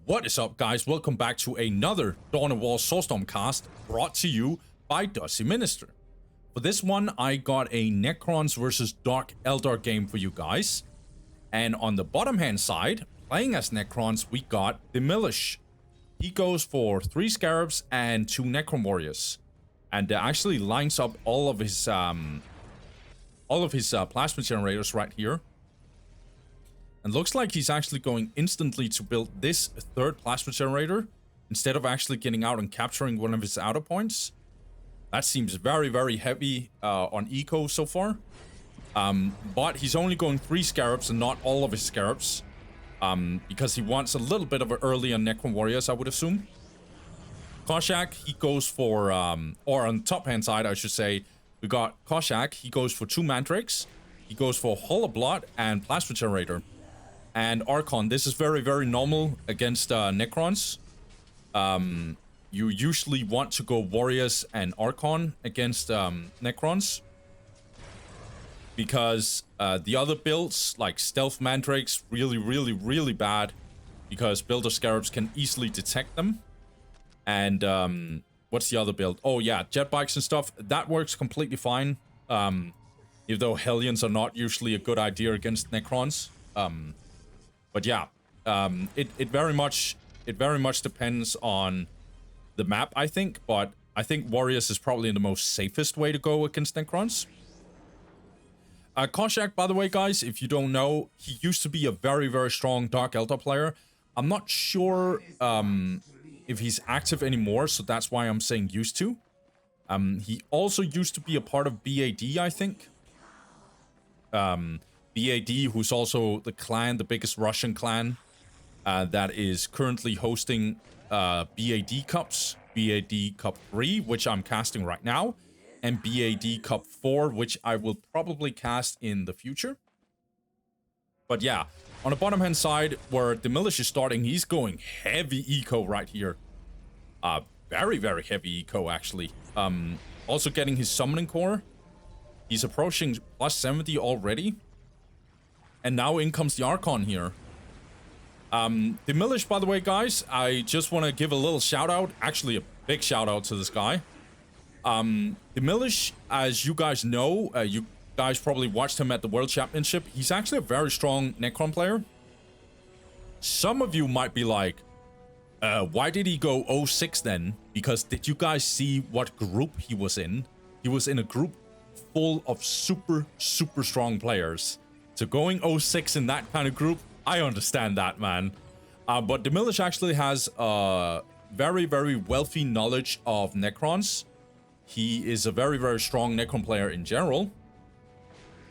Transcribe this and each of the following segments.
What is up, guys? Welcome back to another Dawn of War Soulstorm cast brought to you by Dusty Minister. For this one, I got a Necrons versus Dark Eldar game for you guys. And on the bottom hand side, playing as Necrons, we got Demilich. He goes for 3 Scarabs and 2 Necron Warriors. And actually lines up all of his plasma generators right here. And looks like he's actually going instantly to build this 3rd plasma generator instead of actually getting out and capturing one of his outer points. That seems very, very heavy on eco so far. But he's only going 3 Scarabs and not all of his Scarabs. Because he wants a little bit of an early on Necron Warriors, I would assume. Koshak, he goes for, or on the top hand side, I should say, we got Koshak. He goes for 2 Mandrakes. He goes for Hall of Blood and Plasma Generator. And Archon, this is very, very normal against Necrons. You usually want to go Warriors and Archon against Necrons. Because the other builds, like Stealth Mandrakes, really bad. Because Builder Scarabs can easily detect them. And what's the other build? Oh yeah, Jet Bikes and stuff. That works completely fine. Even though Hellions are not usually a good idea against Necrons. But yeah, it very much depends on the map, I think. But I think Warriors is probably the most safest way to go against Necrons. Koshak, by the way, guys, if you don't know, he used to be a very, very strong Dark Eldar player. I'm not sure if he's active anymore, so that's why I'm saying used to. He also used to be a part of BAD, I think. BAD, who's also the clan, the biggest Russian clan, that is currently hosting BAD Cups. BAD Cup 3, which I'm casting right now, and BAD Cup 4, which I will probably cast in the future. But yeah, on the bottom hand side, where Demilich is starting, he's going heavy eco right here. Very, very heavy eco, actually. Also getting his summoning core. He's approaching plus 70 already. And now in comes the Archon here. Demilich, by the way, guys, I just want to give a little shout out. Actually, a big shout out to this guy. Demilich, as you guys know, you guys probably watched him at the World Championship. He's actually a very strong Necron player. Some of you might be like, why did he go 06 then? Because did you guys see what group he was in? He was in a group full of super strong players. So going 06 in that kind of group, I understand that, man. But Demilich actually has a very, very wealthy knowledge of Necrons. He is a very, very strong Necron player in general.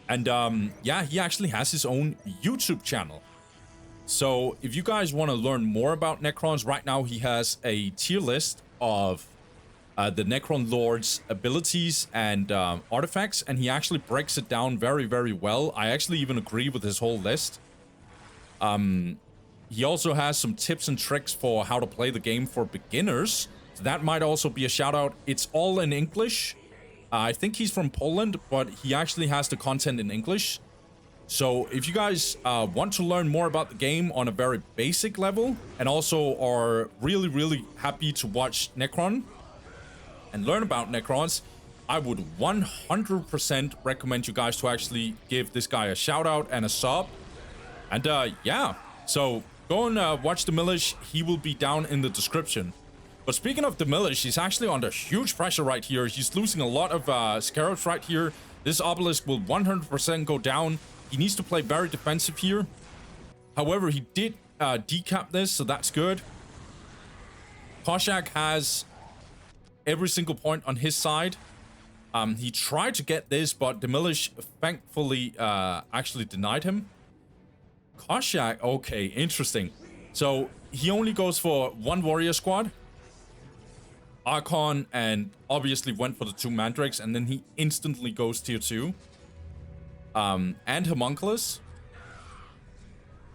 And yeah, he actually has his own YouTube channel. So if you guys want to learn more about Necrons, right now he has a tier list of the Necron Lord's abilities and artifacts, and he actually breaks it down very, very well. I actually even agree with his whole list. He also has some tips and tricks for how to play the game for beginners. So that might also be a shout out. It's all in English. I think he's from Poland, but he actually has the content in English. So if you guys want to learn more about the game on a very basic level, and also are really happy to watch Necron and learn about Necrons, I would 100% recommend you guys to actually give this guy a shout out and a sub. And yeah, so go and watch Demilich. He will be down in the description. But speaking of Demilich, he's actually under huge pressure right here. He's losing a lot of Scarabs right here. This obelisk will 100% go down. He needs to play very defensive here. However, he did decap this, so that's good. Koshak has every single point on his side. He tried to get this, but Demilich thankfully actually denied him. Koshak, okay, interesting. So he only goes for 1 warrior squad. Archon, and obviously went for the 2 Mandrakes, and then he instantly goes tier 2. And Homunculus.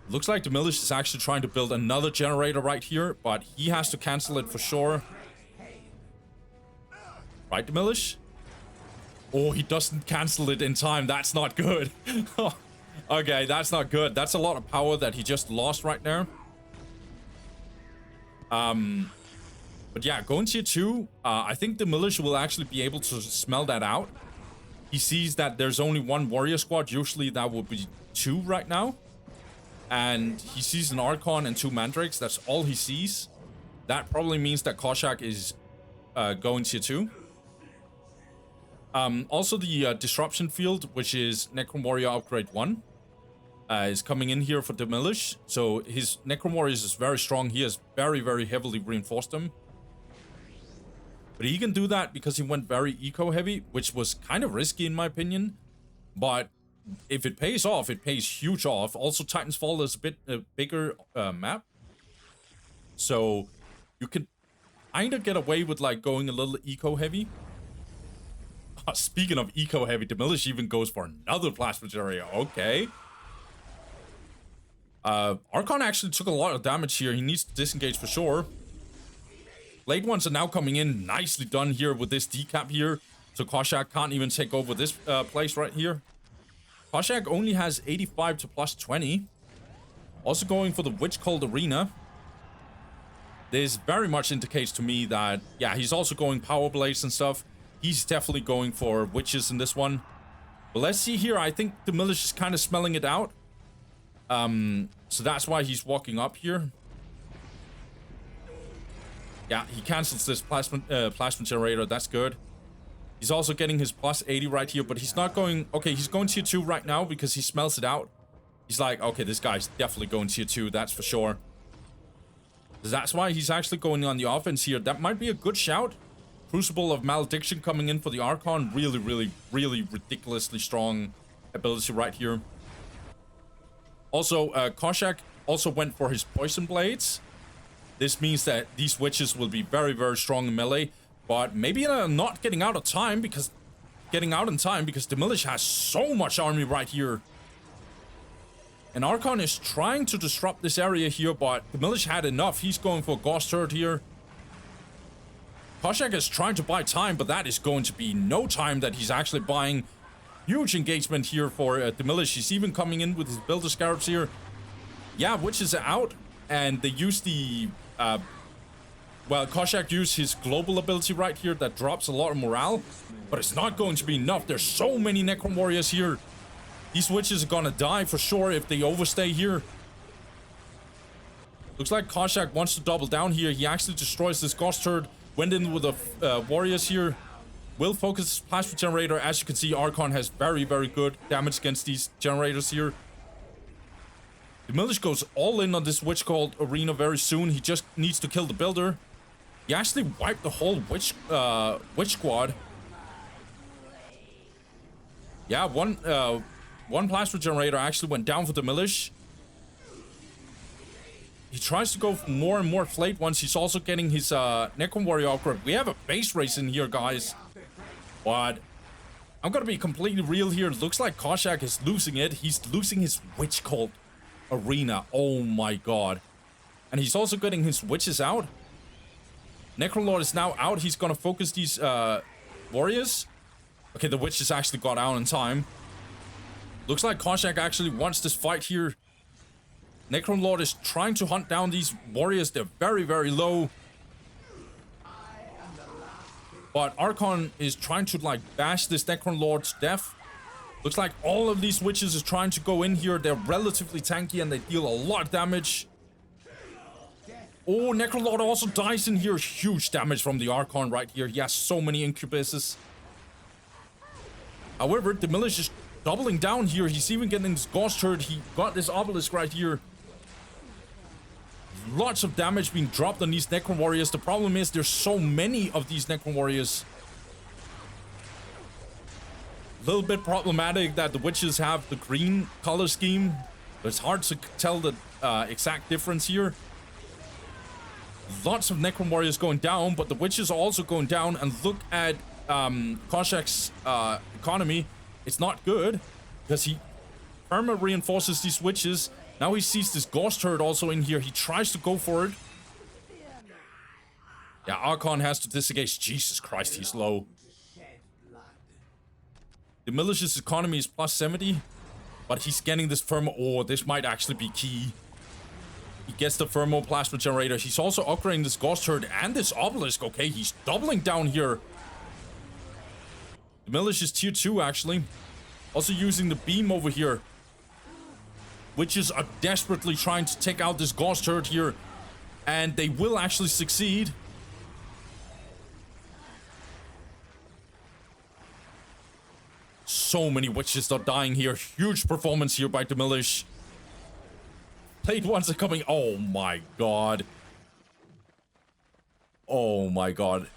Looks like Demilich is actually trying to build another generator right here, but he has to cancel it for sure. Right, Demilich? Oh, he doesn't cancel it in time. That's not good. Okay, that's not good. That's a lot of power that he just lost right there. But yeah, going tier 2, I think Demilich will actually be able to smell that out. He sees that there's only one warrior squad. Usually that would be 2 right now. And he sees an Archon and 2 Mandrakes. That's all he sees. That probably means that Koshak is going tier 2. Also, the Disruption Field, which is Necron Warrior Upgrade 1, is coming in here for Demilich. So his Necron Warriors is very strong. He has very, very heavily reinforced them. But he can do that because he went very eco-heavy, which was kind of risky in my opinion. But if it pays off, it pays huge off. Also, Titan's Fall is a bit bigger map. So you can kind of get away with like going a little eco-heavy. Speaking of eco-heavy, Demilich even goes for another Plasma Area. Okay. Archon actually took a lot of damage here. He needs to disengage for sure. Blade ones are now coming in. Nicely done here with this decap here. So Koshak can't even take over this place right here. Koshak only has 85 to plus 20. Also going for the Witch Cult Arena. This very much indicates to me that, yeah, he's also going Power Blades and stuff. He's definitely going for Witches in this one. But let's see here. I think Demilich is kind of smelling it out. So that's why he's walking up here. Yeah, he cancels this plasma generator. That's good. He's also getting his plus 80 right here, but he's not going... Okay, he's going tier 2 right now because he smells it out. He's like, okay, this guy's definitely going tier 2. That's for sure. That's why he's actually going on the offense here. That might be a good shout. Crucible of Malediction coming in for the Archon. Really, really, really ridiculously strong ability right here. Also, Koshak also went for his Poison Blades. This means that these witches will be very, very strong in melee. But maybe not getting out of time because... Getting out in time because Demilich has so much army right here. And Archon is trying to disrupt this area here, but Demilich had enough. He's going for a Ghost Turret here. Koshak is trying to buy time, but that is going to be no time that he's actually buying. Huge engagement here for Demilich. He's even coming in with his Builder Scarabs here. Yeah, witches are out. And they use the... well, Koshak used his global ability right here that drops a lot of morale. But it's not going to be enough. There's so many Necron Warriors here. These witches are gonna die for sure if they overstay here. Looks like Koshak wants to double down here. He actually destroys this Ghost Turret. Went in with the Warriors here. Will focus his Plasma Generator. As you can see, Archon has very, very good damage against these generators here. Demilich goes all in on this Witch Cult Arena very soon. He just needs to kill the Builder. He actually wiped the whole Witch Squad. Yeah, one Plasma Generator actually went down for Demilich. He tries to go for more and more Flayed ones. He's also getting his Necron Warrior upgrade. We have a base race in here, guys. But I'm gonna be completely real here. It looks like Koshak is losing it. He's losing his Witch Cult Arena. Oh my god. And he's also getting his witches out. Necron Lord is now out. He's gonna focus these warriors. Okay, the witches actually got out in time. Looks like Koshak actually wants this fight here. Necron Lord is trying to hunt down these warriors. They're very, very low. But Archon is trying to, like, bash this Necron Lord to death. Looks like all of these witches is trying to go in here. They're relatively tanky and they deal a lot of damage. Oh, Necron Lord also dies in here. Huge damage from the Archon right here. He has so many incubuses. However, Demilich is doubling down here. He's even getting this Ghost Turret. He got this Obelisk right here. Lots of damage being dropped on these Necron Warriors. The problem is there's so many of these Necron Warriors. A little bit problematic that the witches have the green color scheme. But it's hard to tell the exact difference here. Lots of Necron Warriors going down, but the witches are also going down. And look at Koshak's economy. It's not good because he perma reinforces these witches. Now he sees this Ghost Turret also in here. He tries to go for it. Yeah, Archon has to disengage. Jesus Christ, he's low. Demilish's economy is plus 70, but he's getting this firm. Oh, this might actually be key. He gets the thermoplasma generator. He's also upgrading this ghost turret and this obelisk. Okay, he's doubling down here. Demilich is tier 2, actually. Also using the beam over here. Witches are desperately trying to take out this ghost turret here. And they will actually succeed. So many witches are dying here. Huge performance here by Demilich. Plate ones are coming. Oh my god. Oh my god.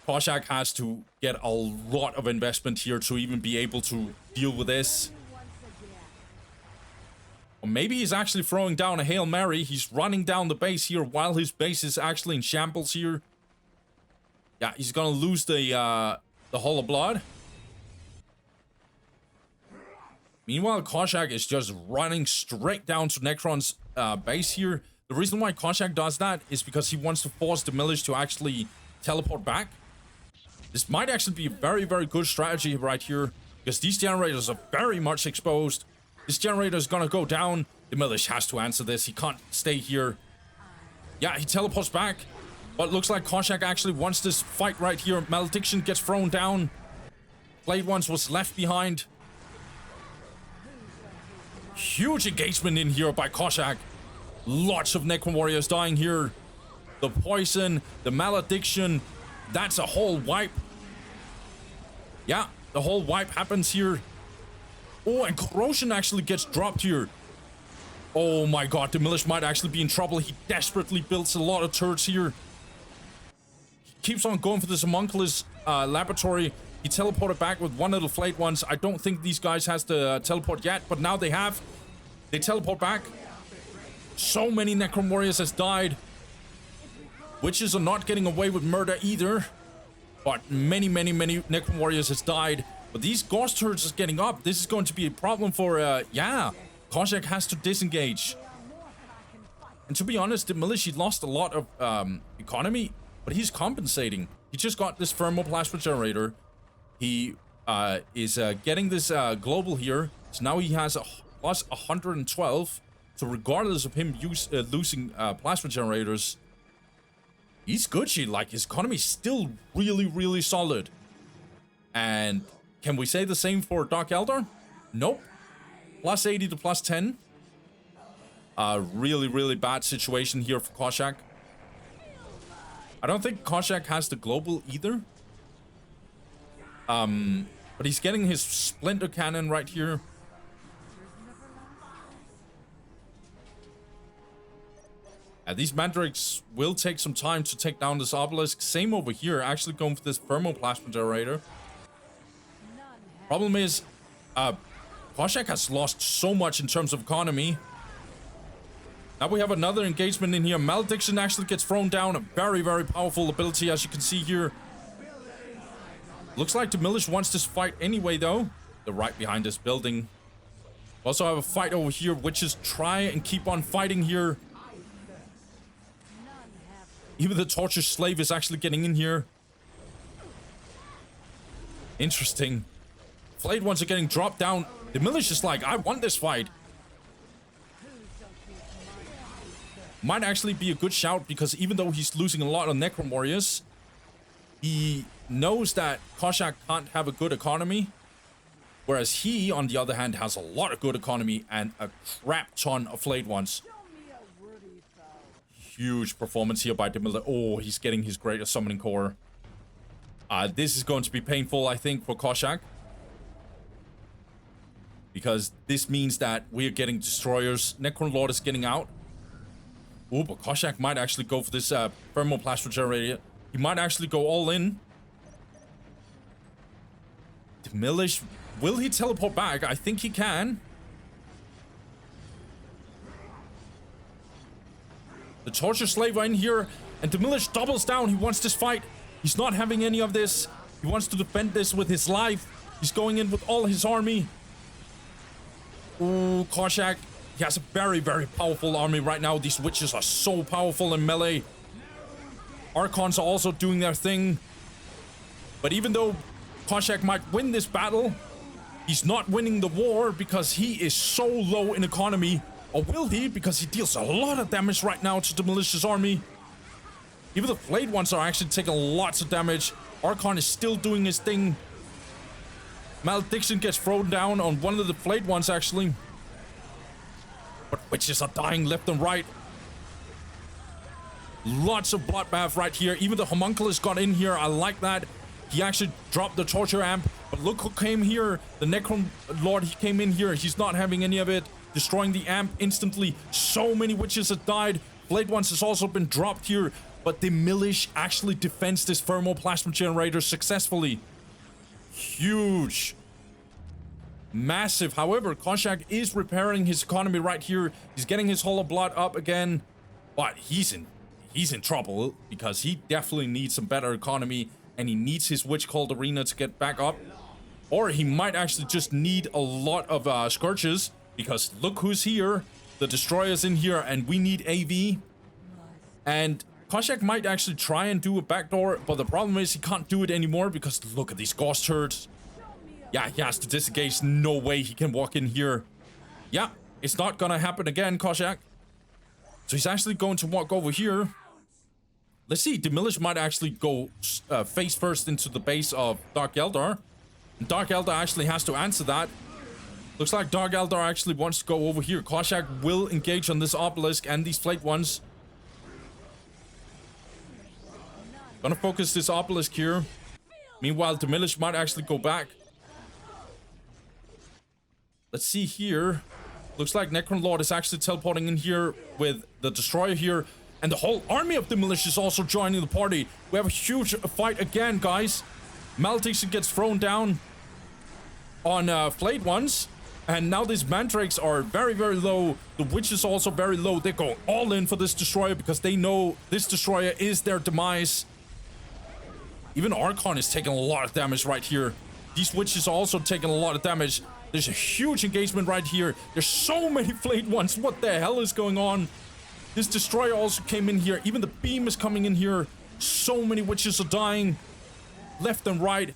Koshak has to get a lot of investment here to even be able to deal with this. Or maybe he's actually throwing down a Hail Mary. He's running down the base here while his base is actually in shambles here. Yeah, he's gonna lose the Hall of Blood. Meanwhile, Koshak is just running straight down to Necron's base here. The reason why Koshak does that is because he wants to force Demilich to actually teleport back. This might actually be a very, very good strategy right here, because these generators are very much exposed. This generator is gonna go down. Demilich has to answer this. He can't stay here. Yeah, he teleports back. But looks like Koshak actually wants this fight right here. Malediction gets thrown down. Blade Ones was left behind. Huge engagement in here by Koshak. Lots of Necron warriors dying here. The poison, the malediction. That's a whole wipe. Yeah, the whole wipe happens here. Oh, and corrosion actually gets dropped here. Oh my god, Demilich might actually be in trouble. He desperately builds a lot of turrets here. He keeps on going for this homunculus laboratory. He teleported back with one of the flayed ones. I don't think these guys has the teleport yet, but now they have. They teleport back. So many Necron warriors has died. Witches are not getting away with murder either. But many Necron warriors has died. But these ghost turrets is getting up. This is going to be a problem for, yeah. Koshak has to disengage. And to be honest, Demilich, he lost a lot of economy, but he's compensating. He just got this thermoplasma generator. He is getting this global here. So now he has a plus 112. So regardless of him losing plasma generators, he's Gucci. Like, his economy is still really solid. And can we say the same for Dark Eldar? Nope. Plus 80 to plus 10. Really bad situation here for Koshak. I don't think Koshak has the global either. But he's getting his splinter cannon right here. These mandrakes will take some time to take down this obelisk. Same over here, actually going for this thermoplasma generator. Problem is, Koshak has lost so much in terms of economy. Now we have another engagement in here. Malediction actually gets thrown down. A very powerful ability, as you can see here. Looks like Demilich wants this fight anyway, though. They're right behind this building. Also have a fight over here. Witches try and keep on fighting here. Even the torture slave is actually getting in here. Interesting. Flayed ones are getting dropped down. Demilich is like, I want this fight. Might actually be a good shout, because even though he's losing a lot of Necron warriors, he knows that Koshak can't have a good economy. Whereas he, on the other hand, has a lot of good economy and a crap ton of flayed ones. Huge performance here by Demilich. Oh, he's getting his greater summoning core. This is going to be painful, I think, for Koshak. Because this means that we are getting destroyers. Necron Lord is getting out. Oh, but Koshak might actually go for this thermoplasma generator. He might actually go all in. Demilich, will he teleport back? I think he can. The torture slave are in here, and Demilich doubles down. He wants this fight. He's not having any of this. He wants to defend this with his life. He's going in with all his army. Ooh, Koshak. He has a very powerful army right now. These witches are so powerful in melee. Archons are also doing their thing. But even though Koshak might win this battle, he's not winning the war because he is so low in economy. Or will he? Because he deals a lot of damage right now to the Demilish's army. Even the flayed ones are actually taking lots of damage. Archon is still doing his thing. Malediction gets thrown down on one of the flayed ones, actually. But witches are dying left and right. Lots of bloodbath right here. Even the homunculus got in here. I like that. He actually dropped the torture amp. But look who came here. The Necron Lord, he came in here. He's not having any of it. Destroying the amp instantly. So many witches have died. Blade ones has also been dropped here. But Demilich actually defends this thermoplasma generator successfully. Huge. Massive. However, Koshak is repairing his economy right here. He's getting his Hall of Blood up again. But he's in trouble because he definitely needs some better economy. And he needs his Witch Cult Arena to get back up. Or he might actually just need a lot of Scourges. Because look who's here. The Destroyer's in here and we need AV. And Koshak might actually try and do a backdoor. But the problem is he can't do it anymore because look at these ghost turds. Yeah, he has to disengage. No way he can walk in here. Yeah, it's not gonna happen again, Koshak. So he's actually going to walk over here. Let's see, Demilich might actually go face first into the base of Dark Eldar. And Dark Eldar actually has to answer that. Looks like Dark Eldar actually wants to go over here. Koshak will engage on this obelisk and these flayed ones. Gonna focus this obelisk here. Meanwhile, Demilich might actually go back. Let's see here. Looks like Necron Lord is actually teleporting in here with the Destroyer here. And the whole army of Demilich is also joining the party. We have a huge fight again, guys. Malediction gets thrown down on flayed ones. And now these mandrakes are very, very low. The witch is also very low. They go all in for this Destroyer because they know this Destroyer is their demise. Even Archon is taking a lot of damage right here. These witches are also taking a lot of damage. There's a huge engagement right here. There's so many flayed ones. What the hell is going on? This Destroyer also came in here. Even the beam is coming in here. So many witches are dying. Left and right.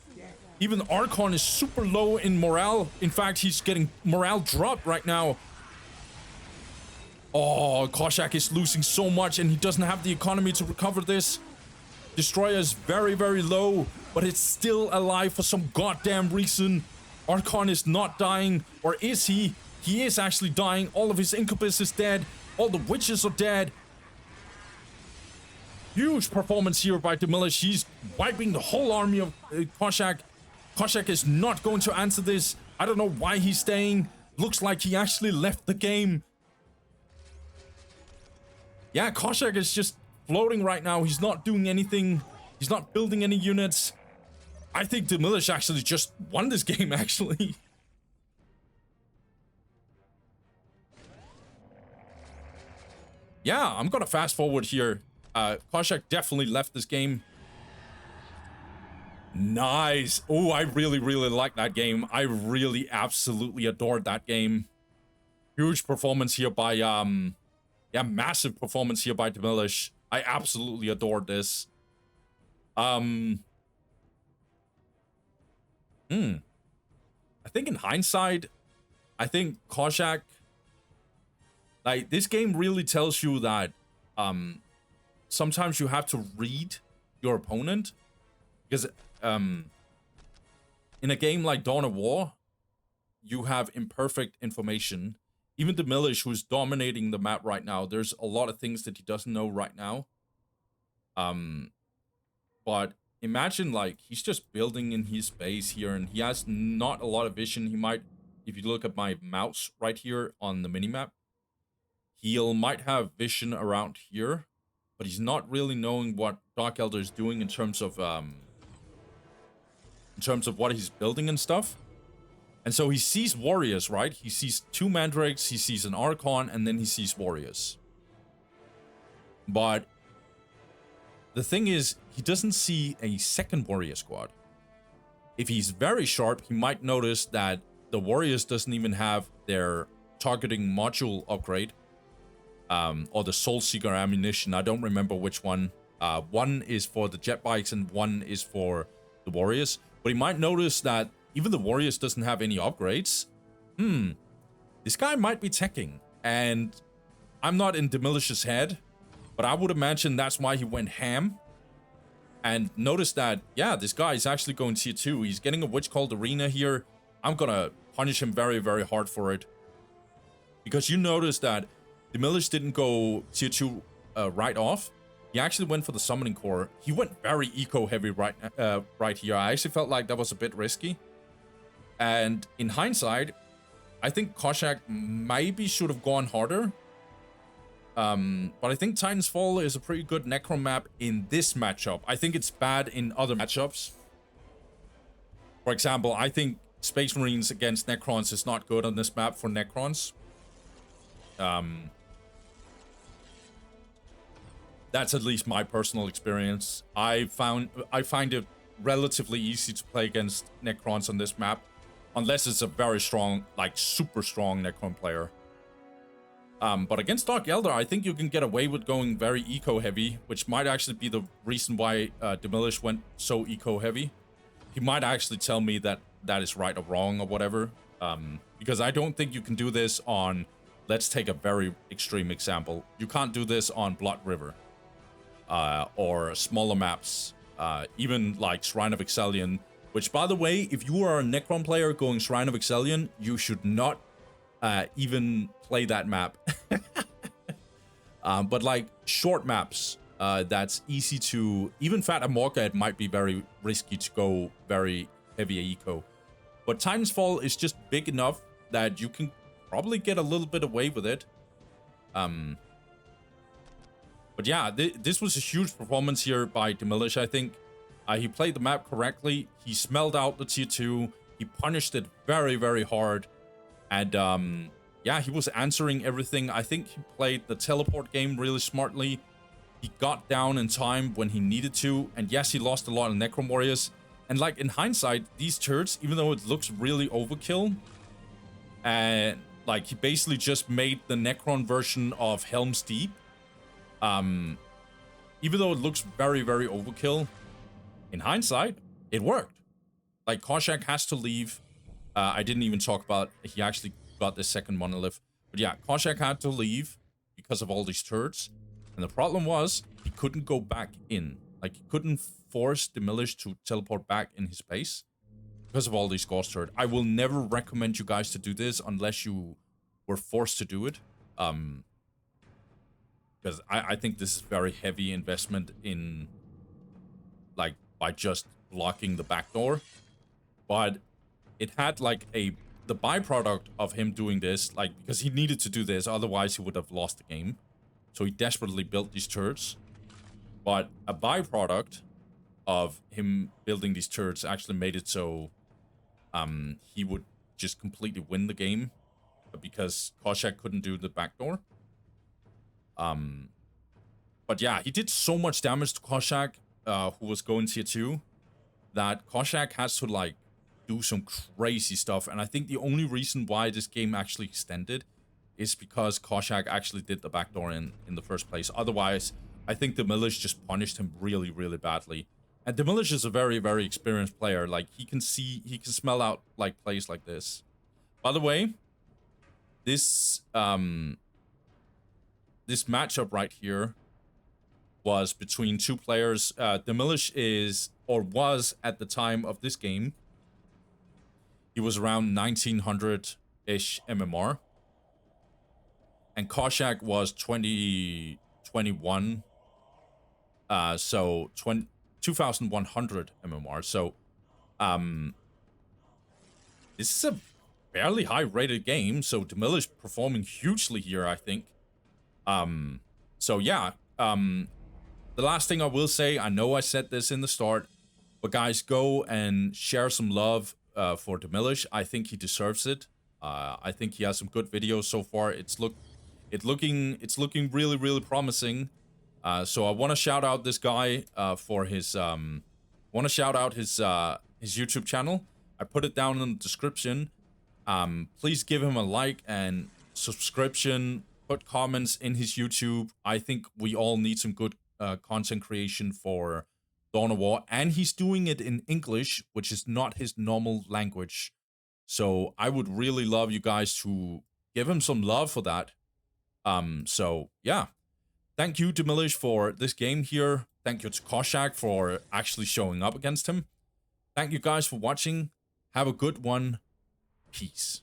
Even Archon is super low in morale. In fact, he's getting morale dropped right now. Oh, Koshak is losing so much and he doesn't have the economy to recover this. Destroyer is very, very low, but it's still alive for some goddamn reason. Archon is not dying, or is he? He is actually dying. All of his Incubus is dead. All the witches are dead. Huge performance here by Demilich. He's wiping the whole army of Koshak. Koshak is not going to answer this. I don't know why he's staying. Looks like he actually left the game. Yeah, Koshak is just floating right now. He's not doing anything. He's not building any units. I think Demilich actually just won this game, actually. Yeah, I'm gonna fast forward here. Koshak definitely left this game. Nice. Oh, I really, really like that game. I really absolutely adored that game. Huge performance here by, yeah, massive performance here by Demilich. I absolutely adored this. I think in hindsight, I think Koshak, like, this game really tells you that sometimes you have to read your opponent. Because in a game like Dawn of War, you have imperfect information. Even Demilich, who's dominating the map right now, there's a lot of things that he doesn't know right now. But imagine, like, he's just building in his base here, and he has not a lot of vision. He might, if you look at my mouse right here on the minimap, might have vision around here, but he's not really knowing what Dark Eldar is doing in terms of what he's building and stuff. And so he sees warriors, right? He sees two mandrakes, he sees an Archon, and then he sees warriors. But the thing is, he doesn't see a second warrior squad. If he's very sharp, he might notice that the warriors doesn't even have their targeting module upgrade. Or the Soul Seeker ammunition. I don't remember which one. One is for the jet bikes and one is for the warriors. But he might notice that even the warriors doesn't have any upgrades. This guy might be teching. And I'm not in Demilish's head, but I would imagine that's why he went ham. And notice that, yeah, this guy is actually going tier 2. He's getting a Witch Cult Arena here. I'm gonna punish him very, very hard for it. Because you notice that Demilich didn't go tier 2 right off. He actually went for the Summoning Core. He went very eco-heavy right here. I actually felt like that was a bit risky. And in hindsight, I think Koshak maybe should have gone harder. But I think Titan's Fall is a pretty good Necron map in this matchup. I think it's bad in other matchups. For example, I think Space Marines against Necrons is not good on this map for Necrons. That's at least my personal experience. I find it relatively easy to play against Necrons on this map, unless it's a very strong, like super strong Necron player. But against Dark Eldar, I think you can get away with going very eco-heavy, which might actually be the reason why Demilich went so eco-heavy. He might actually tell me that that is right or wrong or whatever, because I don't think you can do this on, let's take a very extreme example. You can't do this on Blood River, or smaller maps, even like Shrine of Excellion, which, by the way, if you are a Necron player going Shrine of Excellion, you should not even play that map. But like short maps, that's easy to, even Fat Amorca, it might be very risky to go very heavy eco. But Titan's Fall is just big enough that you can probably get a little bit away with it. But yeah, this was a huge performance here by Demilich, I think. He played the map correctly. He smelled out the tier 2. He punished it very, very hard. And yeah, he was answering everything. I think he played the teleport game really smartly. He got down in time when he needed to. And yes, he lost a lot of Necron Warriors. And like in hindsight, these turrets, even though it looks really overkill, and like he basically just made the Necron version of Helm's Deep. Even though it looks very, very overkill, in hindsight, it worked. Like Koshak has to leave. I didn't even talk about, he actually got the second monolith. But yeah, Koshak had to leave because of all these turrets. And the problem was, he couldn't go back in. Like, he couldn't force Demilich to teleport back in his base because of all these ghost turrets. I will never recommend you guys to do this unless you were forced to do it. Because I think this is very heavy investment in, like, by just blocking the back door. But it had like the byproduct of him doing this, like, because he needed to do this, otherwise he would have lost the game. So he desperately built these turrets. But a byproduct of him building these turrets actually made it so he would just completely win the game, because Koshak couldn't do the backdoor. But yeah, he did so much damage to Koshak, who was going tier 2, that Koshak has to like do some crazy stuff. And I think the only reason why this game actually extended is because Koshak actually did the backdoor in the first place. Otherwise, I think Demilich just punished him really, really badly. And Demilich is a very, very experienced player. Like, he can smell out like plays like this. By the way, this this matchup right here was between two players. Demilich is, or was at the time of this game, he was around 1900-ish MMR. And Koshak was 2021. So 2100 MMR. So this is a fairly high rated game. So Demilich performing hugely here, I think. So yeah. The last thing I will say, I know I said this in the start, but guys, go and share some love for Demilich. I think he deserves it. I think he has some good videos so far. It's looking really, really promising. So I want to shout out this guy for his his YouTube channel. I put it down in the description. Please give him a like and subscription. Put comments in his YouTube. I think we all need some good content creation for Dawn of War, and he's doing it in English, which is not his normal language. So I would really love you guys to give him some love for that. So yeah, thank you, Demilich, for this game here. Thank you to Koshak for actually showing up against him. Thank you guys for watching. Have a good one. Peace.